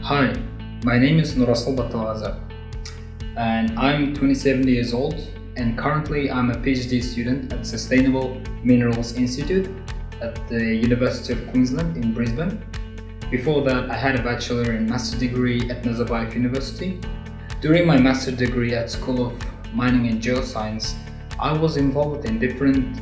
Hi, my name is Nurassyl Battalgazy, and I'm 27 years old, and currently I'm a PhD student at Sustainable Minerals Institute at the University of Queensland in Brisbane. Before that, I had a bachelor and master degree at Nazarbayev University. During my master degree at School of Mining and Geoscience, I was involved in different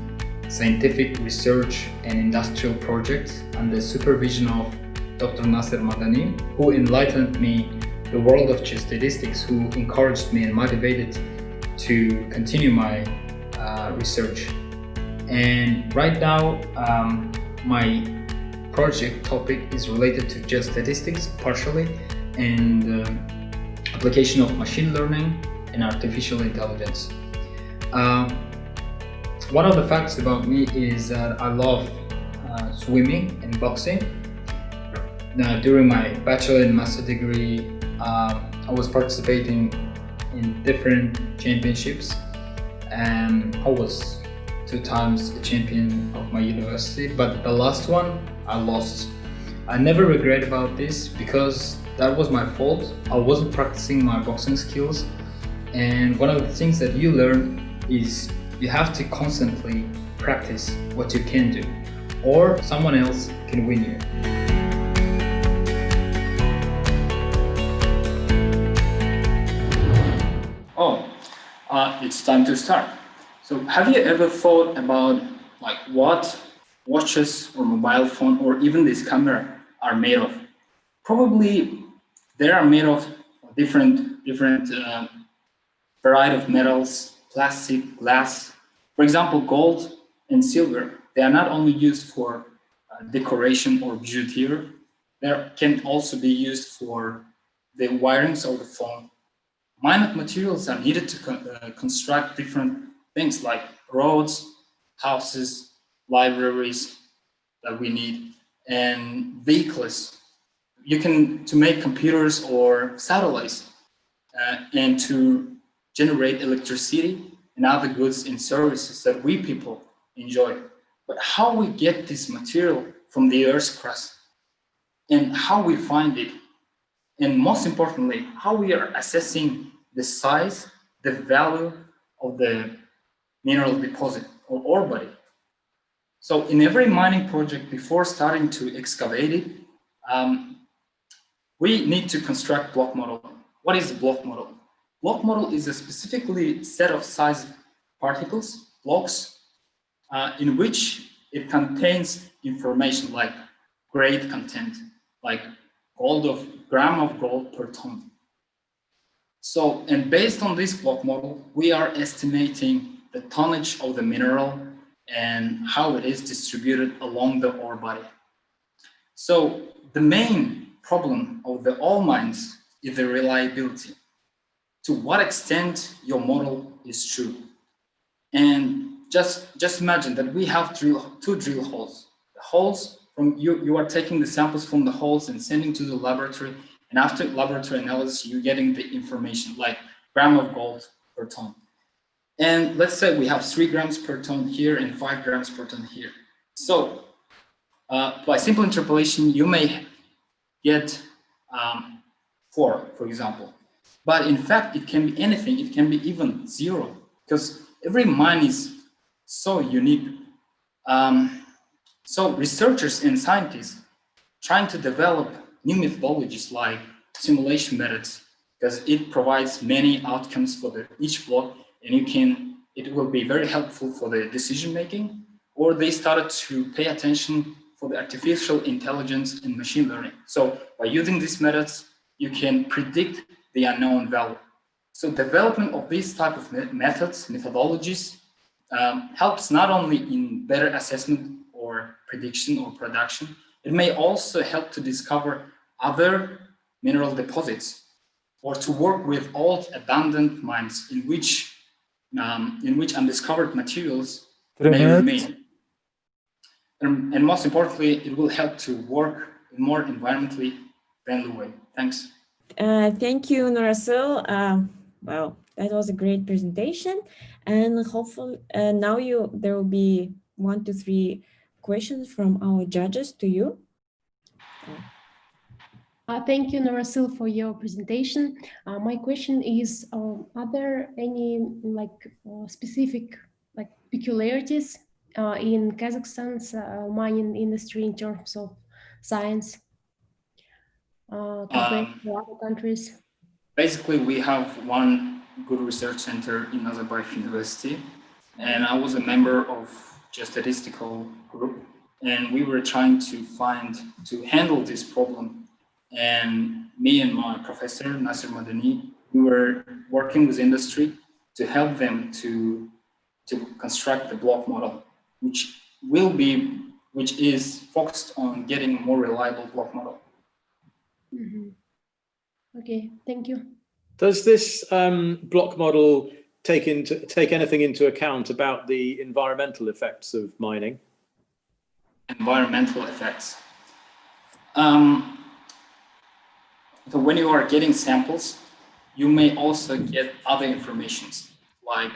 scientific research and industrial projects under the supervision of Dr. Nasser Madani, who enlightened me the world of geostatistics, who encouraged me and motivated to continue my research. And right now, my project topic is related to geostatistics partially, and application of machine learning and artificial intelligence. One of the facts about me is that I love swimming and boxing. Now, during my bachelor and master degree, I was participating in different championships, and I was 2 times the champion of my university, but the last one I lost. I never regret about this because that was my fault. I wasn't practicing my boxing skills, and one of the things that you learn is you have to constantly practice what you can do, or someone else can win you. It's time to start. So have you ever thought about what watches or mobile phone or even this camera are made of? Probably they are made of different variety of metals, plastic, glass. For example, gold and silver, they are not only used for decoration or bijouterie, they can also be used for the wirings of the phone. Mined materials are needed to construct different things like roads, houses, libraries that we need, and vehicles. To make computers or satellites, and to generate electricity and other goods and services that we people enjoy. But how we get this material from the Earth's crust, and how we find it, and most importantly, how we are assessing the size, the value of the mineral deposit or ore body. So in every mining project, before starting to excavate it, we need to construct block model. What is a block model? Block model is a specifically set of size particles, blocks, in which it contains information like grade content, like gram of gold per ton. So, and based on this block model, we are estimating the tonnage of the mineral and how it is distributed along the ore body. So the main problem of all mines is the reliability. To what extent your model is true. And just imagine that we have 2 drill holes. The holes from you are taking the samples from the holes and sending to the laboratory. And after laboratory analysis, you're getting the information like gram of gold per ton. And let's say we have 3 grams per ton here and 5 grams per ton here. So by simple interpolation, you may get 4, for example. But in fact, it can be anything. It can be even 0, because every mine is so unique. So researchers and scientists trying to develop new methodologies like simulation methods, because it provides many outcomes for each block, and it will be very helpful for the decision making. Or they started to pay attention for the artificial intelligence and machine learning. So by using these methods, you can predict the unknown value. So development of these type of methodologies helps not only in better assessment or prediction or production, it may also help to discover other mineral deposits, or to work with old abandoned mines in which undiscovered materials may remain. And most importantly, it will help to work in more environmentally friendly way. Thanks. Thank you, Nurassyl. Well, that was a great presentation, and hopefully now there will be 1 to 3 questions from our judges to you. Thank you, Nurassyl, for your presentation. My question is, are there any specific peculiarities in Kazakhstan's mining industry in terms of science compared to other countries? Basically, we have one good research center in Nazarbayev University, and I was a member of geostatistical group, and we were trying to handle this problem. And me and my professor, Nasir Madani, we were working with industry to help them to construct the block model, which is focused on getting a more reliable block model. Mm-hmm. Okay, thank you. Does this block model take anything into account about the environmental effects of mining? Environmental effects. So when you are getting samples, you may also get other informations like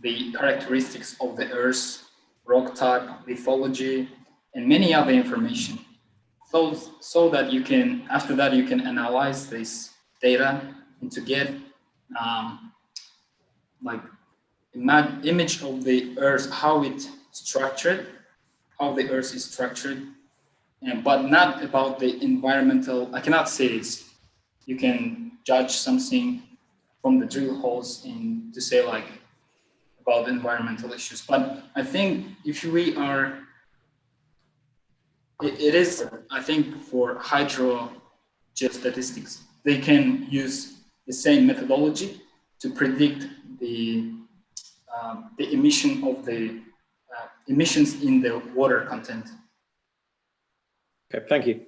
the characteristics of the earth, rock type, lithology, and many other information. So that you can, after that, you can analyze this data and to get image of the earth, how it's structured, how the earth is structured, but not about the environmental. I cannot say it's. You can judge something from the drill holes and to say about environmental issues. But I think if we are, it is, I think for hydro geostatistics, they can use the same methodology to predict the emission of the emissions in the water content. Okay, thank you.